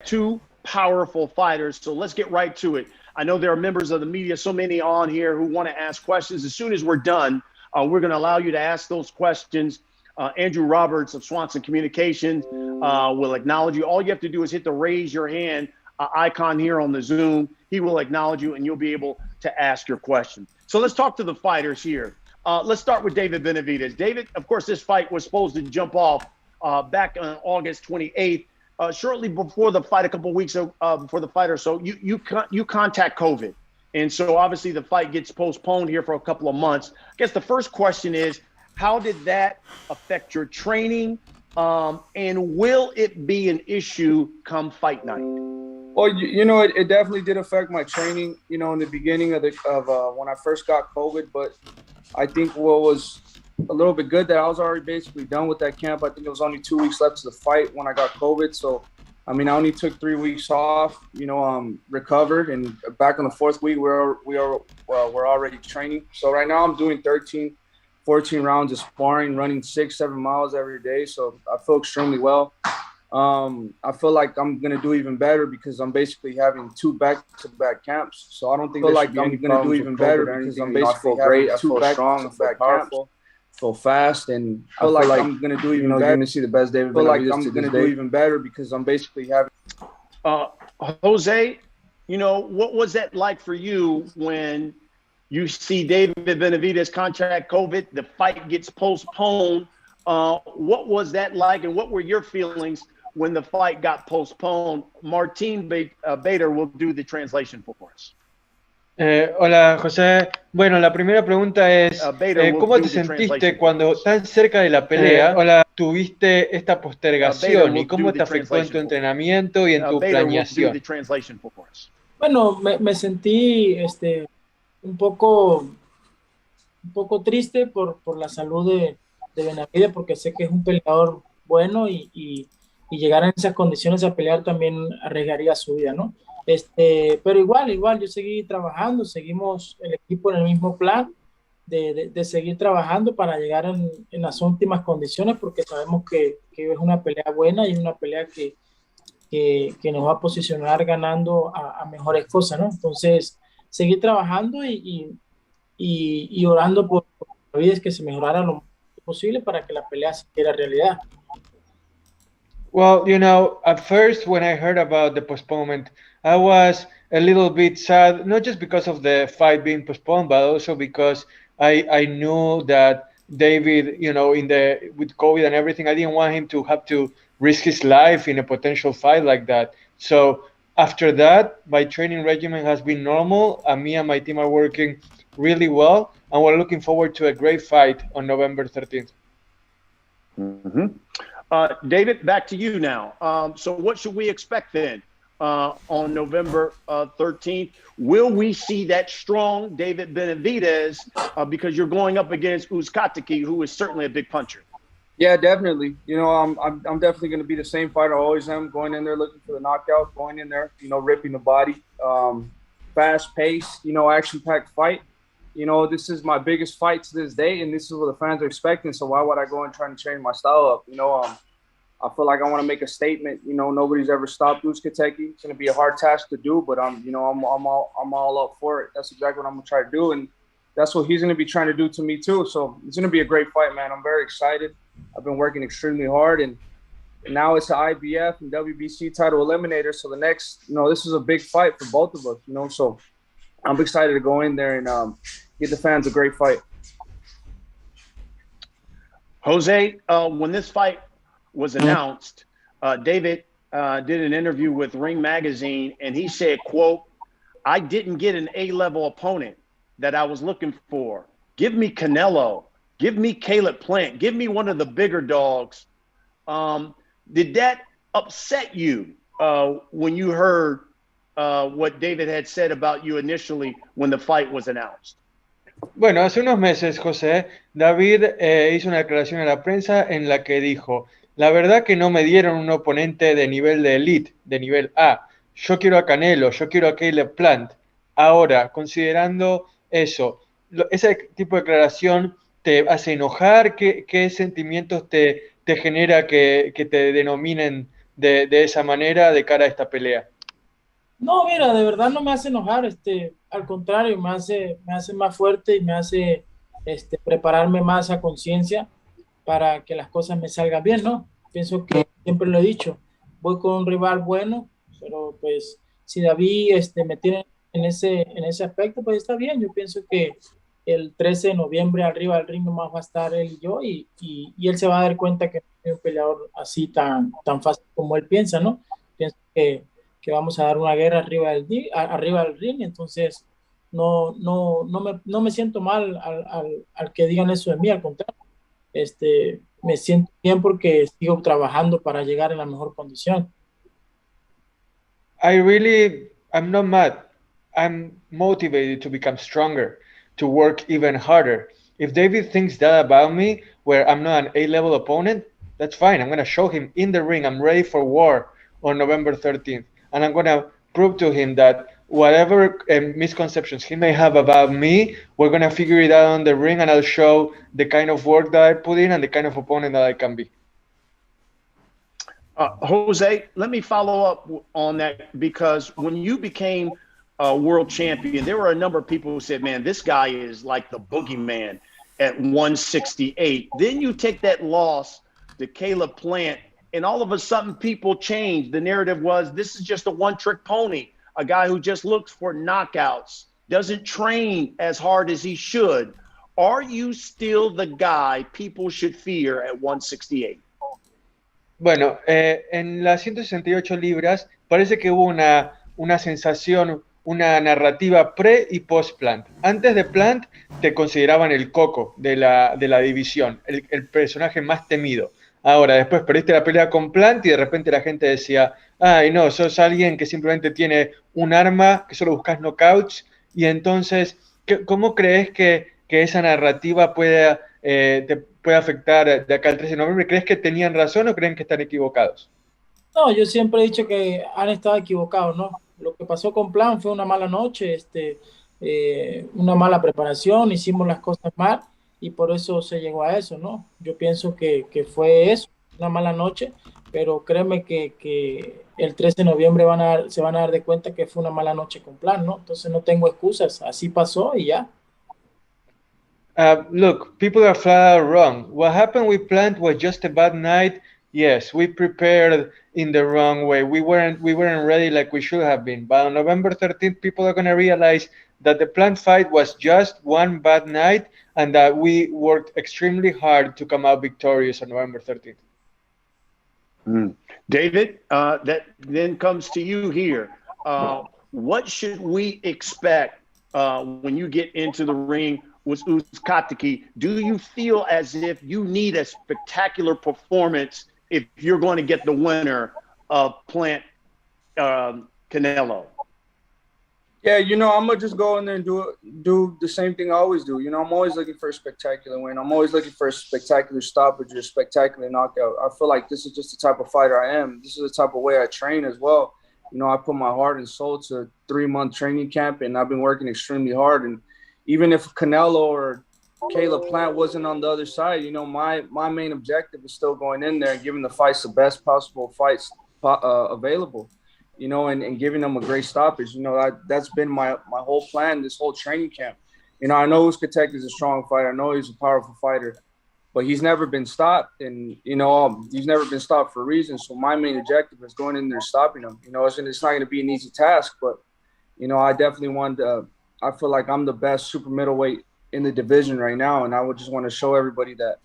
Two powerful fighters, so let's get right to it. I know there are members of the media, so many on here who want to ask questions. As soon as we're done, we're going to allow you to ask those questions. Andrew Roberts of Swanson Communications will acknowledge you. All you have to do is hit the raise your hand icon here on the Zoom. He will acknowledge you and you'll be able to ask your question. So let's talk to the fighters here. Let's start with David Benavidez. David, of course, this fight was supposed to jump off back on August 28th. Shortly before the fight, a couple of weeks before the fight or so, you contact COVID. And so obviously the fight gets postponed here for a couple of months. I guess the first question is, how did that affect your training? And will it be an issue come fight night? Well, it definitely did affect my training, in the beginning of when I first got COVID. But I think what was a little bit good that I was already basically done with that camp. I think it was only 2 weeks left to the fight when I got COVID. So, I only took 3 weeks off, recovered, and back on the fourth week, we're already training. So right now I'm doing 14 rounds of sparring, running 6-7 miles every day. So I feel extremely well. I feel like I'm going to do even better because I'm basically having 2 back-to-back camps. So I don't think I'm going to do even better because I'm basically having 2 back-to-back camps. Feel fast, and I feel like I'm going to do even better. You're going to see the best David Benavidez. I feel like I'm going to do even better because I'm basically having. Jose, what was that like for you when you see David Benavidez contract COVID, the fight gets postponed? What was that like, and what were your feelings when the fight got postponed? Martin Bader will do the translation for us. Hola, José. Bueno, la primera pregunta es, ¿cómo te sentiste cuando tan cerca de la pelea tuviste esta postergación y cómo te afectó en tu entrenamiento y en tu planeación? Bueno, me sentí un poco triste por la salud de Benavidez, porque sé que es un peleador bueno y llegar en esas condiciones a pelear también arriesgaría su vida, ¿no? Pero igual, yo seguí trabajando, seguimos el equipo en el mismo plan de seguir trabajando para llegar en las últimas condiciones, porque sabemos que es una pelea buena y es una pelea que nos va a posicionar ganando a mejores cosas, ¿no? Entonces, seguir trabajando y orando por la vida, es que se mejorara lo más posible para que la pelea se hiciera realidad. Well, at first when I heard about the postponement, I was a little bit sad, not just because of the fight being postponed, but also because I knew that David, with COVID and everything, I didn't want him to have to risk his life in a potential fight like that. So after that, my training regimen has been normal, and me and my team are working really well, and we're looking forward to a great fight on November 13th. Mm-hmm. David, back to you now. So what should we expect then on November 13th? Will we see that strong David Benavidez because you're going up against Uzcategui, who is certainly a big puncher? Yeah, definitely. I'm definitely going to be the same fighter I always am, going in there looking for the knockout, going in there, ripping the body, fast pace, action-packed fight. This is my biggest fight to this day, and this is what the fans are expecting. So why would I go and try and change my style up? I feel like I want to make a statement. Nobody's ever stopped Uzcategui. It's going to be a hard task to do, but I'm all up for it. That's exactly what I'm going to try to do, and that's what he's going to be trying to do to me too. So it's going to be a great fight, man. I'm very excited. I've been working extremely hard, and now it's an IBF and WBC title eliminator. So the next, this is a big fight for both of us. So I'm excited to go in there and give the fans a great fight. Jose, when this fight was announced, David did an interview with Ring Magazine, and he said, quote, "I didn't get an A-level opponent that I was looking for. Give me Canelo. Give me Caleb Plant. Give me one of the bigger dogs." Did that upset you when you heard what David had said about you initially when the fight was announced? Bueno, hace unos meses, José, David hizo una declaración a la prensa en la que dijo: la verdad que no me dieron un oponente de nivel de elite, de nivel A. Yo quiero a Canelo, yo quiero a Caleb Plant. Ahora, considerando eso, ese tipo de declaración te hace enojar, ¿qué sentimientos te genera que te denominen de esa manera de cara a esta pelea? No, mira, de verdad no me hace enojar, al contrario, me hace más fuerte y me hace prepararme más a conciencia para que las cosas me salgan bien, ¿no? Pienso que siempre lo he dicho, voy con un rival bueno, pero pues si David me tiene en ese aspecto, pues está bien. Yo pienso que el 13 de noviembre arriba del ring nomás va a estar él y yo, y él se va a dar cuenta que no es un peleador así tan fácil como él piensa, ¿no? Pienso que vamos a dar una guerra arriba del ring, entonces no me siento mal al que digan eso de mí, al contrario, me siento bien porque sigo trabajando para llegar en la mejor condición. I'm not mad. I'm motivated to become stronger, to work even harder. If David thinks that about me, where I'm not an A-level opponent, that's fine. I'm going to show him in the ring I'm ready for war on November 13th. And I'm going to prove to him that whatever misconceptions he may have about me, we're going to figure it out on the ring, and I'll show the kind of work that I put in and the kind of opponent that I can be. Jose, let me follow up on that, because when you became a world champion, there were a number of people who said, man, this guy is like the boogeyman at 168. Then you take that loss to Caleb Plant, and all of a sudden people changed. The narrative was, this is just a one-trick pony, a guy who just looks for knockouts, doesn't train as hard as he should. Are you still the guy people should fear at 168? Bueno, en las 168 libras parece que hubo una sensación, una narrativa pre y post Plant. Antes de Plant te consideraban el coco de la división, el personaje más temido. Ahora, después perdiste la pelea con Plant y de repente la gente decía, ay no, sos alguien que simplemente tiene un arma, que solo buscas knockouts. Y entonces, ¿cómo crees que esa narrativa te puede afectar de acá al 13 de noviembre? ¿Crees que tenían razón o creen que están equivocados? No, yo siempre he dicho que han estado equivocados, ¿no? Lo que pasó con Plan fue una mala noche, una mala preparación, hicimos las cosas mal y por eso se llegó a eso, ¿no? Yo pienso que fue eso, una mala noche, pero créeme que el 13 de noviembre se van a dar de cuenta que fue una mala noche con Plan, ¿no? Entonces no tengo excusas, así pasó y ya. Look, people are flat out wrong. What happened with Plant was just a bad night. Yes, we prepared in the wrong way. We weren't ready like we should have been. But on November 13th, people are going to realize that the Plant fight was just one bad night and that we worked extremely hard to come out victorious on November 13th. David, that then comes to you here. What should we expect when you get into the ring with Uzcategui? Do you feel as if you need a spectacular performance if you're going to get the winner of Plant Canelo? Yeah, I'm going to just go in there and do the same thing I always do. I'm always looking for a spectacular win. I'm always looking for a spectacular stoppage or a spectacular knockout. I feel like this is just the type of fighter I am. This is the type of way I train as well. I put my heart and soul to a 3-month training camp, and I've been working extremely hard. And even if Canelo or Caleb Plant wasn't on the other side, my main objective is still going in there and giving the fights the best possible fights available, and giving them a great stoppage. That's been my whole plan, this whole training camp. I know Uzcategui is a strong fighter. I know he's a powerful fighter, but he's never been stopped. And, he's never been stopped for a reason. So my main objective is going in there and stopping him. It's not going to be an easy task, but, I definitely want to I feel like I'm the best super middleweight in the division right now. And I would just want to show everybody that,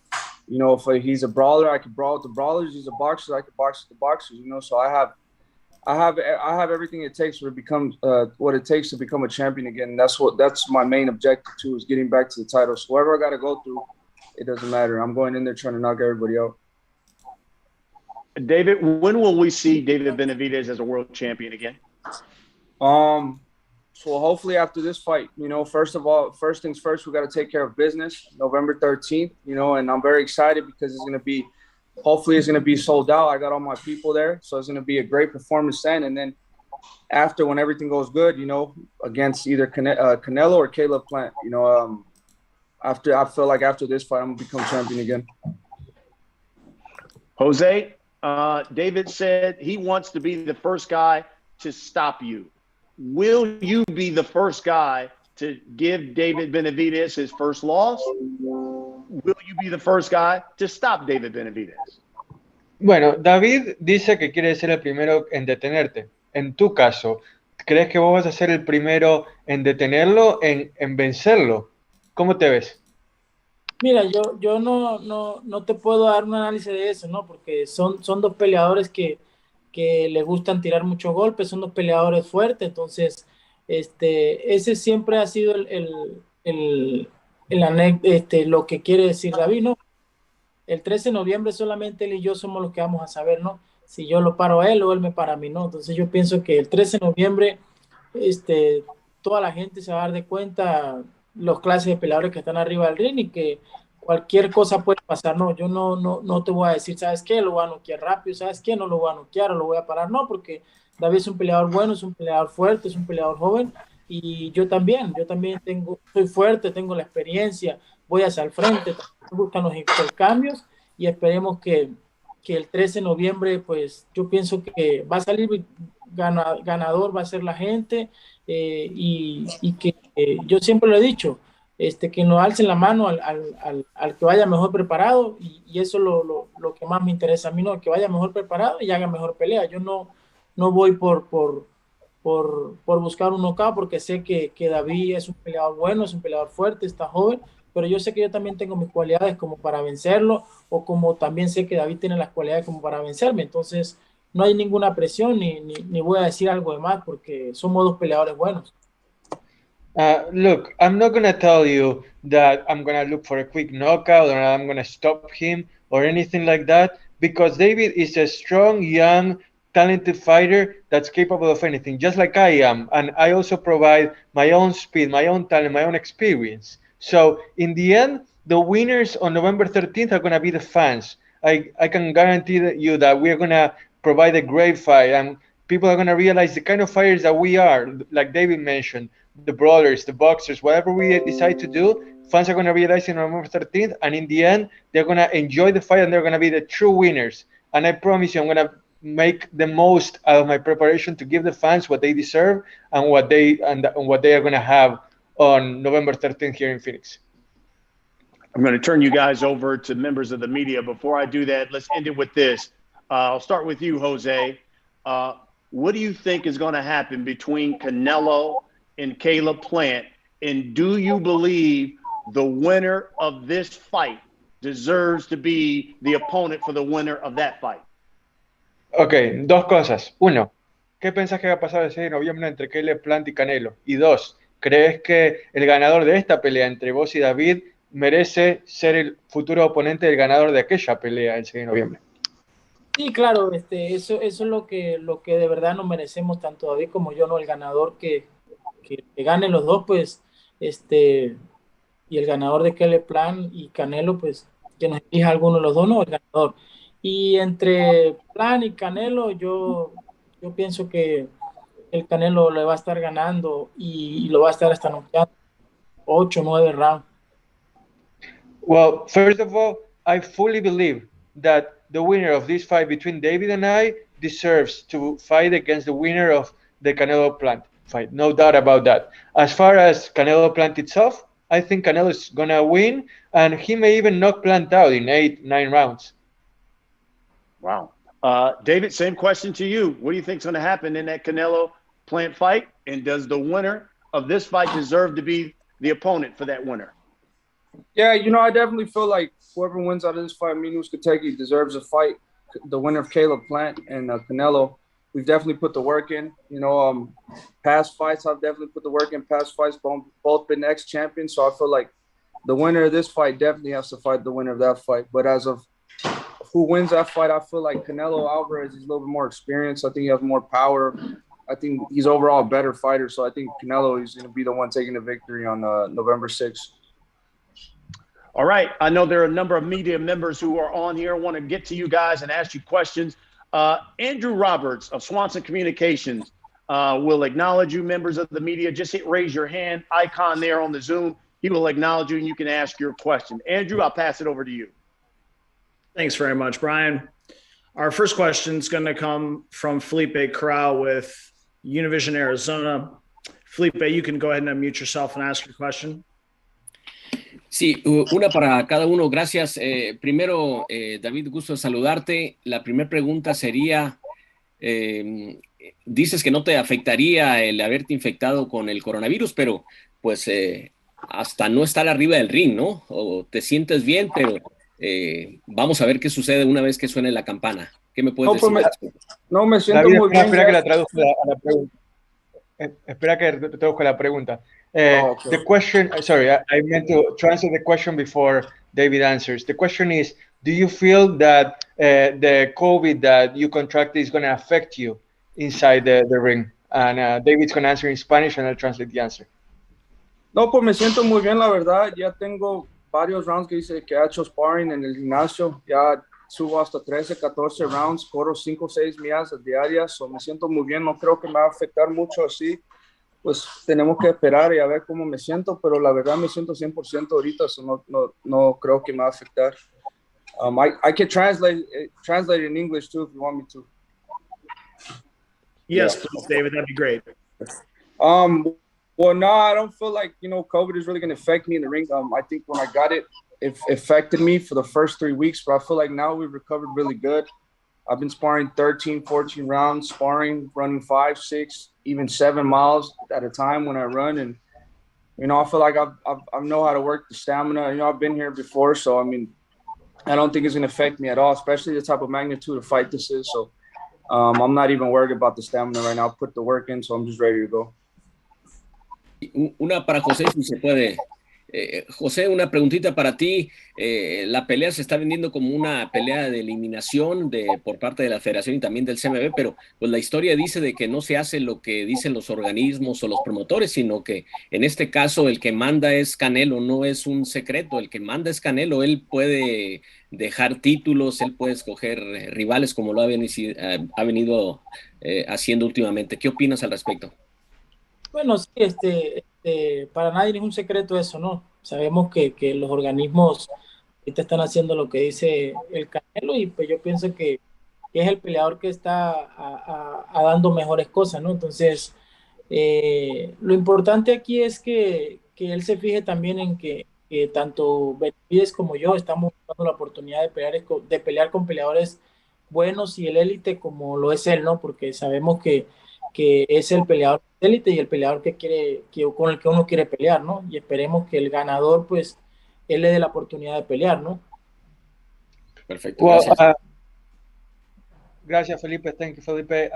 if he's a brawler, I can brawl with the brawlers. He's a boxer, I can box with the boxers, So I have everything it takes to become what it takes to become a champion again. And that's my main objective too, is getting back to the title. So whatever I got to go through, it doesn't matter. I'm going in there trying to knock everybody out. David, when will we see David Benavidez as a world champion again? So hopefully after this fight, first things first, we got to take care of business. November 13th, and I'm very excited because hopefully it's going to be sold out. I got all my people there. So it's going to be a great performance then. And then after, when everything goes good, against either Canelo or Caleb Plant, I feel like after this fight, I'm going to become champion again. Jose, David said he wants to be the first guy to stop you. Will you be the first guy to give David Benavidez his first loss? Will you be the first guy to stop David Benavidez? Bueno, David dice que quiere ser el primero en detenerte. En tu caso, ¿crees que vos vas a ser el primero en detenerlo, en vencerlo? ¿Cómo te ves? Mira, yo no te puedo dar un análisis de eso, ¿no? Porque son dos peleadores que les gustan tirar muchos golpes, son dos peleadores fuertes, entonces ese siempre ha sido lo que quiere decir David, ¿no? El 13 de noviembre solamente él y yo somos los que vamos a saber, ¿no? Si yo lo paro a él o él me para a mí, ¿no? Entonces yo pienso que el 13 de noviembre toda la gente se va a dar de cuenta los clases de peleadores que están arriba del ring y que cualquier cosa puede pasar, no, yo no te voy a decir, ¿sabes qué? Lo voy a noquear rápido, ¿sabes qué? No lo voy a noquear o lo voy a parar, no, porque David es un peleador bueno, es un peleador fuerte, es un peleador joven y yo también soy fuerte, tengo la experiencia, voy hacia el frente, buscan los intercambios y esperemos que el 13 de noviembre, pues yo pienso que va a salir ganador, va a ser la gente y que yo siempre lo he dicho, que nos alcen la mano al que vaya mejor preparado y eso es lo que más me interesa a mí, ¿no? Que vaya mejor preparado y haga mejor pelea. Yo no voy por buscar un knockout porque sé que David es un peleador bueno, es un peleador fuerte, está joven, pero yo sé que yo también tengo mis cualidades como para vencerlo o como también sé que David tiene las cualidades como para vencerme. Entonces no hay ninguna presión ni voy a decir algo de más porque somos dos peleadores buenos. Look, I'm not going to tell you that I'm going to look for a quick knockout or I'm going to stop him or anything like that, because David is a strong, young, talented fighter that's capable of anything, just like I am. And I also provide my own speed, my own talent, my own experience. So in the end, the winners on November 13th are going to be the fans. I can guarantee you that we're going to provide a great fight and people are going to realize the kind of fighters that we are, like David mentioned, the brawlers, the boxers, whatever we decide to do, fans are going to realize on November 13th, and in the end, they're going to enjoy the fight and they're going to be the true winners. And I promise you, I'm going to make the most out of my preparation to give the fans what they deserve and what they are going to have on November 13th here in Phoenix. I'm going to turn you guys over to members of the media. Before I do that, let's end it with this. I'll start with you, Jose. What do you think is going to happen between Canelo and Caleb Plant? And do you believe the winner of this fight deserves to be the opponent for the winner of that fight? Ok, dos cosas. Uno, ¿qué pensás que va a pasar el 6 de noviembre entre Caleb Plant y Canelo? Y dos, ¿crees que el ganador de esta pelea entre vos y David merece ser el futuro oponente del ganador de aquella pelea el 6 de noviembre? Sí, claro, eso es lo que de verdad nos merecemos, tanto David como yo, ¿no? El ganador que ganen los dos, pues, y el ganador de Caleb Plant y Canelo, pues, que nos elija alguno de los dos, no, el ganador. Y entre Plant y Canelo, yo pienso que el Canelo le va a estar ganando y lo va a estar hasta noqueando 8 o 9 rounds. Well, first of all, I fully believe that the winner of this fight between David and I deserves to fight against the winner of the Canelo Plant fight. No doubt about that. As far as Canelo Plant itself, I think Canelo is going to win, and he may even knock Plant out in 8-9 rounds. Wow. David, same question to you. What do you think is going to happen in that Canelo Plant fight? And does the winner of this fight deserve to be the opponent for that winner? Yeah, I definitely feel like whoever wins out of this fight, Uzcategui, deserves a fight. The winner of Caleb Plant and Canelo, we've definitely put the work in. Past fights, I've definitely put the work in. Past fights, both been ex-champions. So I feel like the winner of this fight definitely has to fight the winner of that fight. But as of who wins that fight, I feel like Canelo Alvarez is a little bit more experienced. I think he has more power. I think he's overall a better fighter. So I think Canelo is going to be the one taking the victory on November 6th. All right. I know there are a number of media members who are on here. I want to get to you guys and ask you questions. Andrew Roberts of Swanson Communications will acknowledge you, members of the media. Just hit raise your hand icon there on the Zoom. He will acknowledge you and you can ask your question. Andrew, I'll pass it over to you. Thanks very much, Brian. Our first question is going to come from Felipe Corral with Univision Arizona. Felipe, you can go ahead and unmute yourself and ask your question. Sí, una para cada uno. Gracias. Primero, David, gusto de saludarte. La primera pregunta sería, dices que no te afectaría el haberte infectado con el coronavirus, pero pues hasta no estar arriba del ring, ¿no? O te sientes bien, pero vamos a ver qué sucede una vez que suene la campana. ¿Qué me puedes decir? No, me siento David, muy bien. Espera que la traduzca a la pregunta. Espera que traduzca la pregunta. Okay. The question, sorry, I meant to answer the question before David answers. The question is, do you feel that the COVID that you contracted is going to affect you inside the ring? And David's going to answer in Spanish and I'll translate the answer. No, pues me siento muy bien, la verdad. Ya tengo varios rounds que he hecho sparring en el gimnasio. Ya subo hasta 13, 14 rounds, corro 5 o 6 millas diarias. So me siento muy bien, no creo que me va a afectar mucho así. Pues tenemos que esperar y a ver cómo me siento, pero la verdad me siento 100% ahorita, so no creo que me va a afectar. I can translate in English too if you want me to. Yes, please, David, that'd be great. Well, no, I don't feel like, COVID is really going to affect me in the ring. I think when I got it, it affected me for the first 3 weeks, but I feel like now we've recovered really good. I've been sparring 13, 14 rounds, sparring, running 5, 6, even 7 miles at a time when I run. And, I feel like I know how to work the stamina. I've been here before. So, I don't think it's going to affect me at all, especially the type of magnitude of fight this is. So, I'm not even worried about the stamina right now. I'll put the work in, so I'm just ready to go. Una para José, si se puede. José, una preguntita para ti. La pelea se está vendiendo como una pelea de eliminación por parte de la federación y también del CMB, pero pues la historia dice de que no se hace lo que dicen los organismos o los promotores, sino que en este caso el que manda es Canelo, no es un secreto, el que manda es Canelo. Él puede dejar títulos, él puede escoger rivales como lo ha venido haciendo últimamente. ¿Qué opinas al respecto? Bueno, sí, para nadie es un secreto eso, ¿no? Sabemos que los organismos ahorita están haciendo lo que dice el Canelo y pues yo pienso que es el peleador que está dando mejores cosas, ¿no? Entonces, lo importante aquí es que él se fije también en que tanto Benavidez como yo estamos dando la oportunidad de pelear con peleadores buenos y el élite como lo es él, ¿no? Porque sabemos que es el peleador élite y el peleador con el que uno quiere pelear, ¿no? Y esperemos que el ganador, pues, él le dé la oportunidad de pelear, ¿no? Perfecto, gracias. Gracias, Felipe. Thank you, Felipe.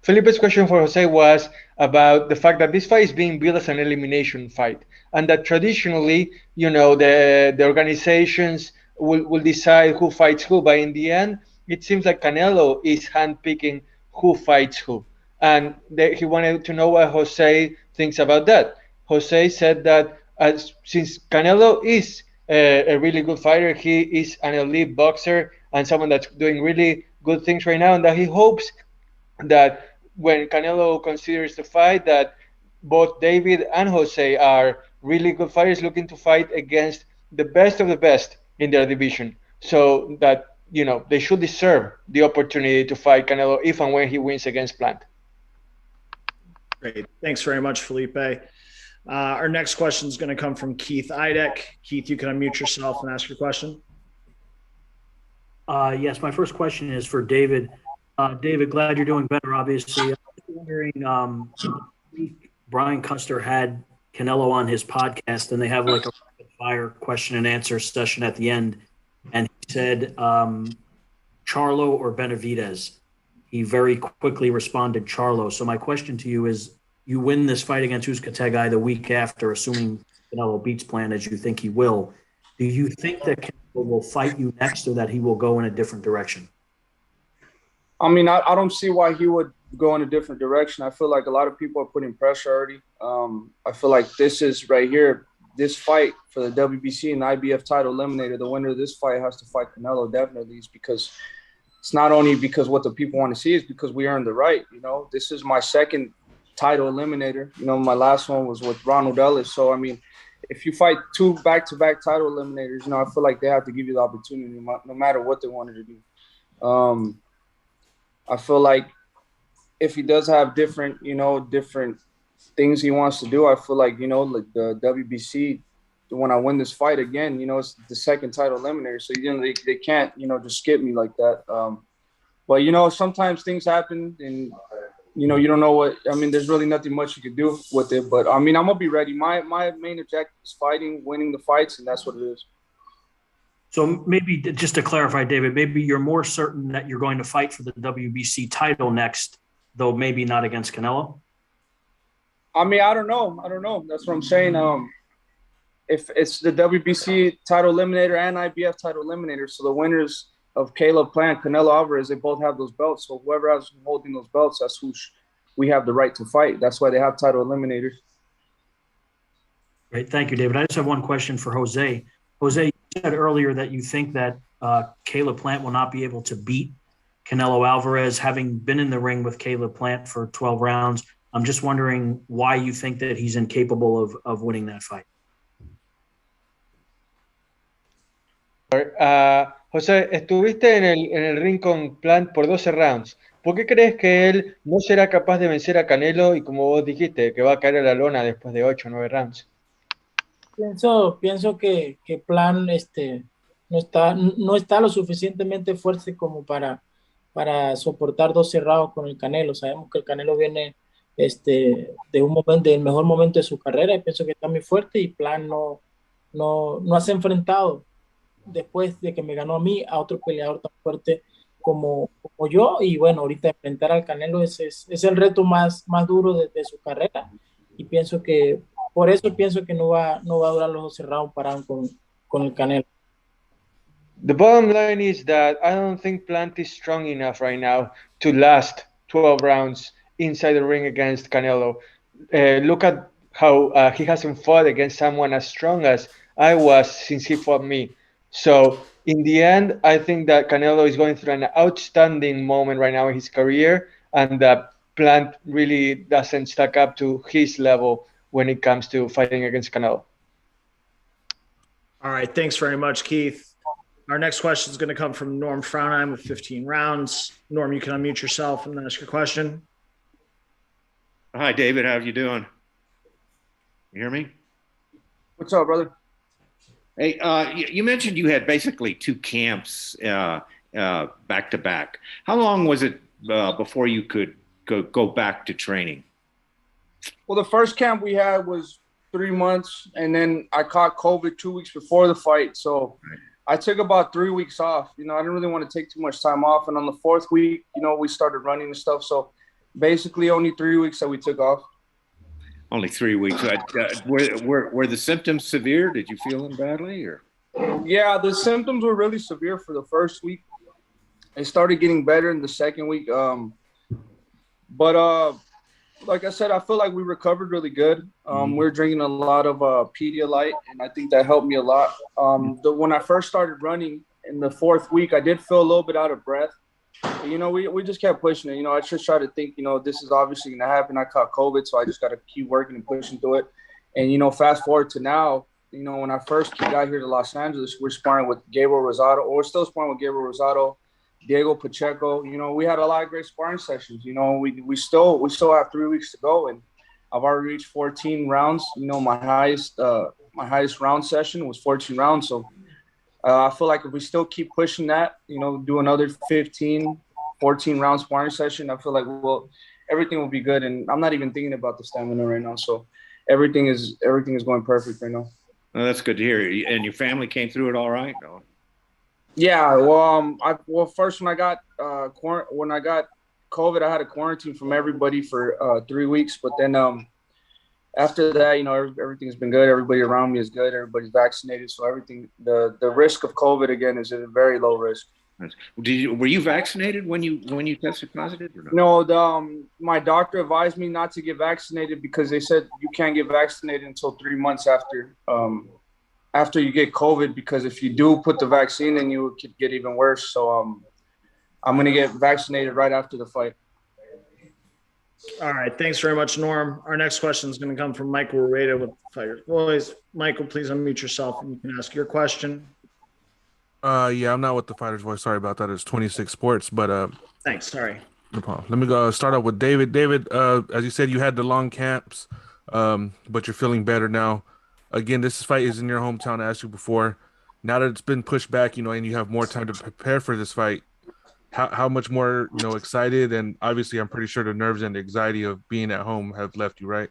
Felipe's question for Jose was about the fact that this fight is being billed as an elimination fight, and that traditionally, the organizations will decide who fights who, but in the end, it seems like Canelo is handpicking who fights who. And he wanted to know what Jose thinks about that. Jose said that since Canelo is a really good fighter, he is an elite boxer and someone that's doing really good things right now, and that he hopes that when Canelo considers the fight, that both David and Jose are really good fighters looking to fight against the best of the best in their division, so that they should deserve the opportunity to fight Canelo if and when he wins against Plant. Great. Thanks very much, Felipe. Our next question is going to come from Keith Idek. Keith, you can unmute yourself and ask your question. Yes, my first question is for David. David, glad you're doing better, obviously. I'm wondering, Brian Custer had Canelo on his podcast, and they have like a rapid-fire question and answer session at the end. And he said, Charlo or Benavidez? He very quickly responded, Charlo. So my question to you is, you win this fight against Uzcategui the week after, assuming Canelo beats Plant as you think he will. Do you think that Canelo will fight you next or that he will go in a different direction? I don't see why he would go in a different direction. I feel like a lot of people are putting pressure already. I feel like this is right here, this fight for the WBC and IBF title eliminator, the winner of this fight has to fight Canelo definitely. It's because it's not only because what the people want to see, it's because we earned the right. This is my second title eliminator. My last one was with Ronald Ellis. So, if you fight 2 back-to-back title eliminators, I feel like they have to give you the opportunity no matter what they wanted to do. I feel like if he does have different things he wants to do, I feel like, like the WBC, when I win this fight again, it's the second title eliminator. So, they can't, just skip me like that. But, sometimes things happen and, you don't know what – I mean, there's really nothing much you can do with it. But, I mean, I'm going to be ready. My main objective is fighting, winning the fights, and that's what it is. So maybe just to clarify, David, maybe you're more certain that you're going to fight for the WBC title next, though maybe not against Canelo? I mean, I don't know. That's what I'm saying. If it's the WBC title eliminator and IBF title eliminator, so the winners of Caleb Plant, Canelo Alvarez, they both have those belts. So whoever else is holding those belts, that's who we have the right to fight. That's why they have title eliminators. Great. Thank you, David. I just have one question for Jose. Jose, you said earlier that you think that Caleb Plant will not be able to beat Canelo Alvarez, having been in the ring with Caleb Plant for 12 rounds. I'm just wondering why you think that he's incapable of winning that fight. José, estuviste en el ring con Plant por 12 rounds. ¿Por qué crees que él no será capaz de vencer a Canelo y, como vos dijiste, que va a caer a la lona después de 8 o 9 rounds? Pienso que Plan no está lo suficientemente fuerte como para soportar 12 rounds con el Canelo. Sabemos que el Canelo viene de un momento, del mejor momento de su carrera, y pienso que está muy fuerte, y Plan no se ha enfrentado después de que me ganó a mí a otro peleador tan fuerte como yo. Y bueno, ahorita enfrentar al Canelo es el reto más duro de su carrera, y por eso pienso que no va a durar los 12 rounds parados con el Canelo. The bottom line is that I don't think Plant is strong enough right now to last 12 rounds inside the ring against Canelo. Look at how he hasn't fought against someone as strong as I was since he fought me. So in the end, I think that Canelo is going through an outstanding moment right now in his career, and that Plant really doesn't stack up to his level when it comes to fighting against Canelo. All right. Thanks very much, Keith. Our next question is going to come from Norm Fraunheim with 15 rounds. Norm, you can unmute yourself and ask your question. Hi, David. How you doing? You hear me? What's up, brother? Hey, you mentioned you had basically 2 camps back to back. How long was it before you could go back to training? Well, the first camp we had was 3 months, and then I caught COVID 2 weeks before the fight. So I took about 3 weeks off. I didn't really want to take too much time off. And on the 4th week, we started running and stuff. So basically only 3 weeks that we took off. Only 3 weeks. Were the symptoms severe? Did you feel them badly, or? Yeah, the symptoms were really severe for the first week. They started getting better in the second week. But like I said, I feel like we recovered really good. We're drinking a lot of Pedialyte, and I think that helped me a lot. When I first started running in the 4th week, I did feel a little bit out of breath. But, we just kept pushing it. I just tried to think, this is obviously going to happen. I caught COVID, so I just got to keep working and pushing through it. And, fast forward to now, when I first got here to Los Angeles, we're sparring with Gabriel Rosado, or we're still sparring with Gabriel Rosado, Diego Pacheco. We had a lot of great sparring sessions. We still have 3 weeks to go, and I've already reached 14 rounds. My highest round session was 14 rounds. So I feel like if we still keep pushing that, do another 14 round sparring session, I feel like everything will be good. And I'm not even thinking about the stamina right now. So everything is going perfect right now. Well, that's good to hear. And your family came through it all right? No? Yeah. Well, first when I got COVID, I had a quarantine from everybody for 3 weeks. But then after that, everything's been good. Everybody around me is good. Everybody's vaccinated. So everything, the risk of COVID again is a very low risk. Were you vaccinated when you tested positive or no? No, my doctor advised me not to get vaccinated because they said you can't get vaccinated until 3 months after you get COVID, because if you do put the vaccine in, you could get even worse. So I'm going to get vaccinated right after the fight. All right. Thanks very much, Norm. Our next question is going to come from Michael Rueda with Fighters Voice. Michael, please unmute yourself and you can ask your question. Yeah, I'm not with the Fighters Voice. Sorry about that. It's 26 Sports, but thanks. Sorry. No problem. Let me go start out with David. David, as you said, you had the long camps, but you're feeling better now. Again, this fight is in your hometown. I asked you before. Now that it's been pushed back, and you have more time to prepare for this fight, how much more, excited? And obviously, I'm pretty sure the nerves and the anxiety of being at home have left you, right?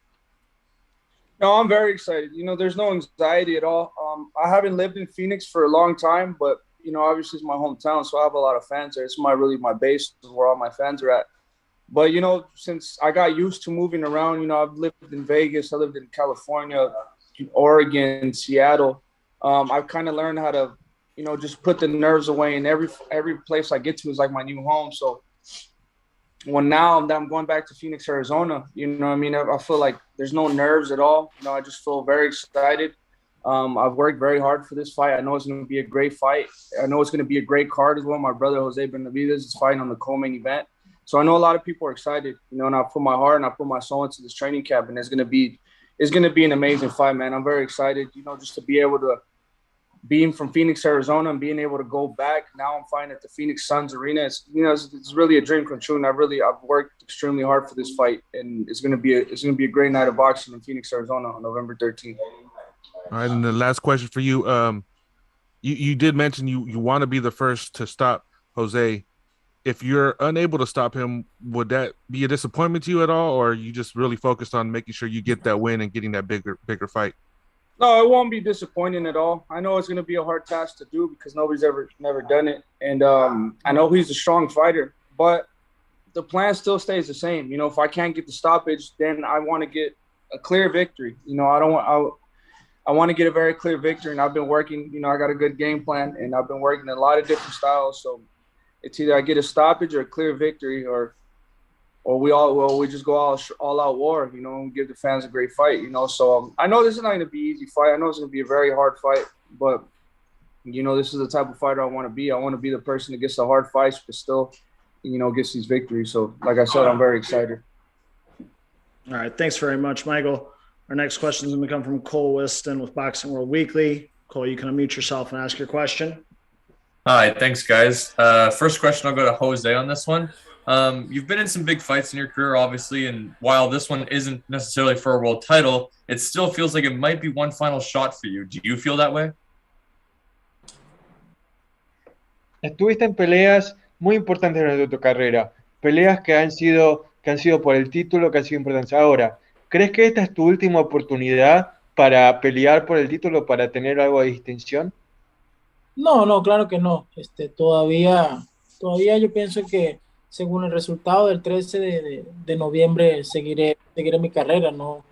No, I'm very excited. There's no anxiety at all. I haven't lived in Phoenix for a long time, but obviously it's my hometown, so I have a lot of fans there. It's really my base, where all my fans are at. But since I got used to moving around, I've lived in Vegas, I lived in California, Oregon, Seattle. I've kind of learned how to, just put the nerves away, and every place I get to is like my new home. So now that I'm going back to Phoenix, Arizona, I feel like there's no nerves at all. I just feel very excited. I've worked very hard for this fight. I know it's going to be a great fight. I know it's going to be a great card as well. My brother, Jose Benavidez, is fighting on the co-main event. So I know a lot of people are excited, and I put my heart and I put my soul into this training camp, and it's going to be an amazing fight, man. I'm very excited, just to be able to being from Phoenix, Arizona, and being able to go back. Now I'm fighting at the Phoenix Suns Arena. It's really a dream come true, and I've worked extremely hard for this fight, and it's going to be a great night of boxing in Phoenix, Arizona on November 13th. All right, and the last question for you. You did mention you want to be the first to stop Jose. If you're unable to stop him, would that be a disappointment to you at all, or are you just really focused on making sure you get that win and getting that bigger fight? No, it won't be disappointing at all. I know it's going to be a hard task to do because nobody's never done it, and I know he's a strong fighter, but the plan still stays the same. If I can't get the stoppage, then I want to get a clear victory. I want to get a very clear victory, and I've been working. I got a good game plan, and I've been working a lot of different styles. So it's either I get a stoppage or a clear victory, or we just go all out war, and give the fans a great fight, So I know this is not going to be an easy fight. I know it's going to be a very hard fight, but this is the type of fighter I want to be. I want to be the person that gets the hard fights, but still, gets these victories. So like I said, I'm very excited. All right, thanks very much, Michael. Our next question is going to come from Cole Whiston with Boxing World Weekly. Cole, you can unmute yourself and ask your question. Hi, thanks, guys. First question, I'll go to Jose on this one. You've been in some big fights in your career, obviously, and while this one isn't necessarily for a world title, it still feels like it might be one final shot for you. Do you feel that way? Estuviste en peleas muy importantes durante tu carrera, peleas que han sido por el título, que han sido importantes. Ahora, ¿crees que esta es tu última oportunidad para pelear por el título, para tener algo de distinción? No, claro que no. Todavía yo pienso que según el resultado del 13 de noviembre seguiré mi carrera. No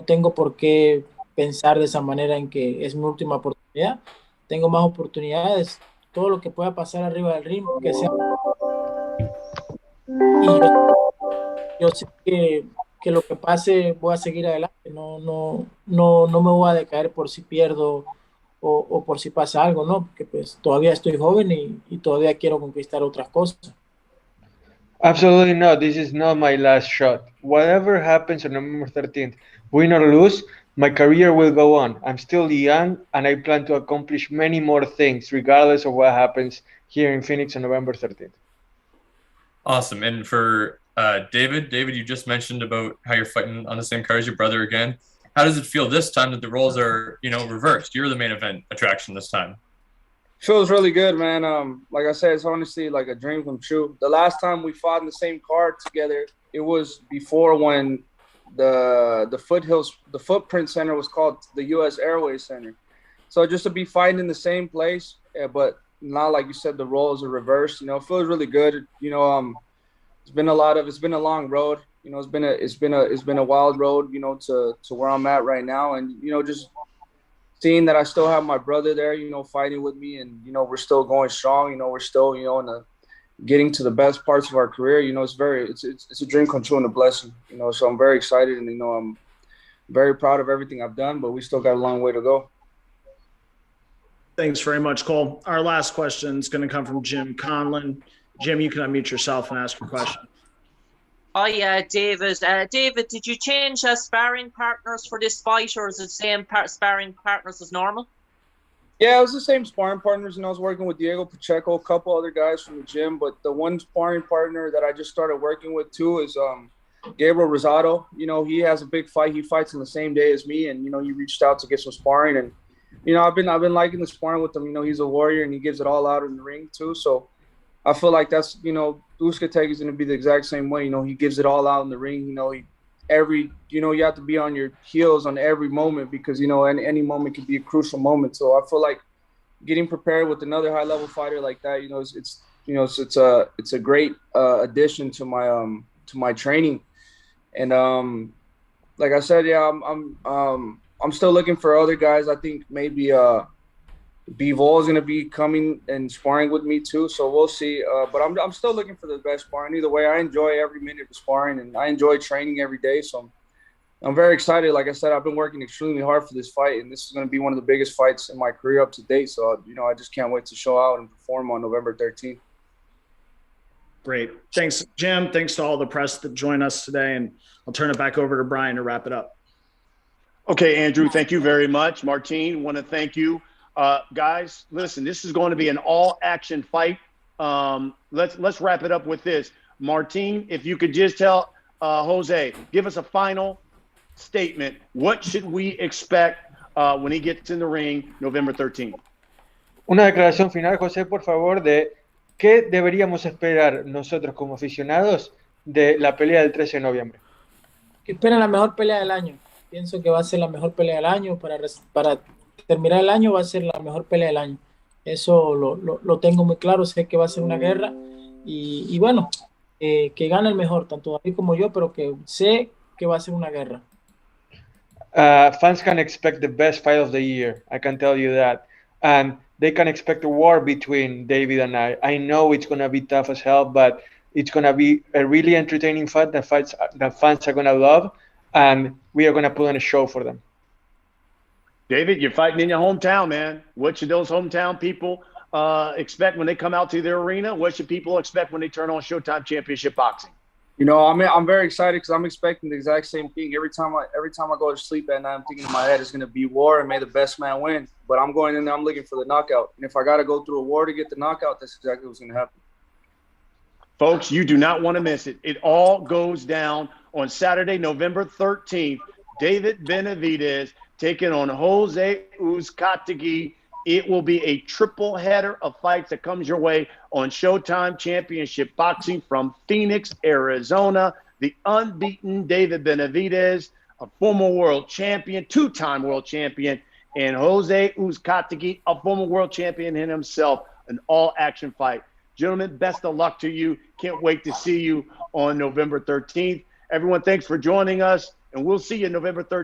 tengo por qué pensar de esa manera en que es mi última oportunidad. Tengo más oportunidades. Todo lo que pueda pasar arriba del ring, que sea. Y yo sé que lo que pase voy a seguir adelante. No me voy a decaer por si pierdo o por si pasa algo, ¿no? Porque pues todavía estoy joven y todavía quiero conquistar otras cosas. Absolutely not. This is not my last shot. Whatever happens on November 13th, win or lose, my career will go on. I'm still young, and I plan to accomplish many more things, regardless of what happens here in Phoenix on November 13th. Awesome. And for David, you just mentioned about how you're fighting on the same card as your brother again. How does it feel this time that the roles are, reversed? You're the main event attraction this time. Feels really good, man. Like I said, it's honestly like a dream come true. The last time we fought in the same card together, it was before when the Footprint Center was called the U.S. Airways Center. So just to be fighting in the same place, but now, like you said, the roles are reversed. It feels really good. It's been a long road. It's been a wild road. To where I'm at right now, and just seeing that I still have my brother there, fighting with me, and we're still going strong. We're still in the getting to the best parts of our career. It's a dream come true and a blessing. So I'm very excited, and I'm very proud of everything I've done, but we still got a long way to go. Thanks very much, Cole. Our last question is going to come from Jim Conlon. Jim, you can unmute yourself and ask your question. Hi, David. David, did you change sparring partners for this fight, or is it the same sparring partners as normal? Yeah, it was the same sparring partners, and I was working with Diego Pacheco, a couple other guys from the gym. But the one sparring partner that I just started working with too is Gabriel Rosado. You know, he has a big fight. He fights on the same day as me, and you know, he reached out to get some sparring, and you know, I've been liking the sparring with him. You know, he's a warrior, and he gives it all out in the ring too. So I feel like that's, you know, Uzcategui is going to be the exact same way. You know, he gives it all out in the ring. You know, you have to be on your heels on every moment because, you know, any moment could be a crucial moment. So I feel like getting prepared with another high level fighter like that, you know, it's a great addition to my training. And like I said, yeah, I'm still looking for other guys. I think maybe Bivol is going to be coming and sparring with me too, so we'll see. But I'm still looking for the best sparring. Either way, I enjoy every minute of sparring, and I enjoy training every day. So I'm very excited. Like I said, I've been working extremely hard for this fight, and this is going to be one of the biggest fights in my career up to date. So, you know, I just can't wait to show out and perform on November 13th. Great. Thanks, Jim. Thanks to all the press that joined us today, and I'll turn it back over to Brian to wrap it up. Okay, Andrew, thank you very much. Martine, want to thank you. Guys, listen, this is going to be an all-action fight. Let's wrap it up with this. Martine, if you could just tell Jose, give us a final statement. What should we expect when he gets in the ring November 13th? Una declaración final, José, por favor, de qué deberíamos esperar nosotros como aficionados de la pelea del 13 de noviembre. Que esperen la mejor pelea del año. Pienso que va a ser la mejor pelea del año. Para terminar el año va a ser la mejor pelea del año. Eso lo tengo muy claro. Sé que va a ser una guerra. Y bueno, que gane el mejor, tanto David como yo, pero que sé que va a ser una guerra. Fans can expect the best fight of the year. I can tell you that. And they can expect a war between David and I. I know it's going to be tough as hell, but it's going to be a really entertaining fight that fans are going to love. And we are going to put on a show for them. David, you're fighting in your hometown, man. What should those hometown people expect when they come out to their arena? What should people expect when they turn on Showtime Championship Boxing? You know, I'm very excited because I'm expecting the exact same thing. Every time I go to sleep at night, I'm thinking in my head it's going to be war and may the best man win. But I'm going in there, I'm looking for the knockout. And if I got to go through a war to get the knockout, that's exactly what's going to happen. Folks, you do not want to miss it. It all goes down on Saturday, November 13th. David Benavidez taking on José Uzcátegui. It will be a triple header of fights that comes your way on Showtime Championship Boxing from Phoenix, Arizona. The unbeaten David Benavidez, a former world champion, two-time world champion, and José Uzcátegui, a former world champion in himself, an all-action fight. Gentlemen, best of luck to you. Can't wait to see you on November 13th. Everyone, thanks for joining us, and we'll see you November 13th.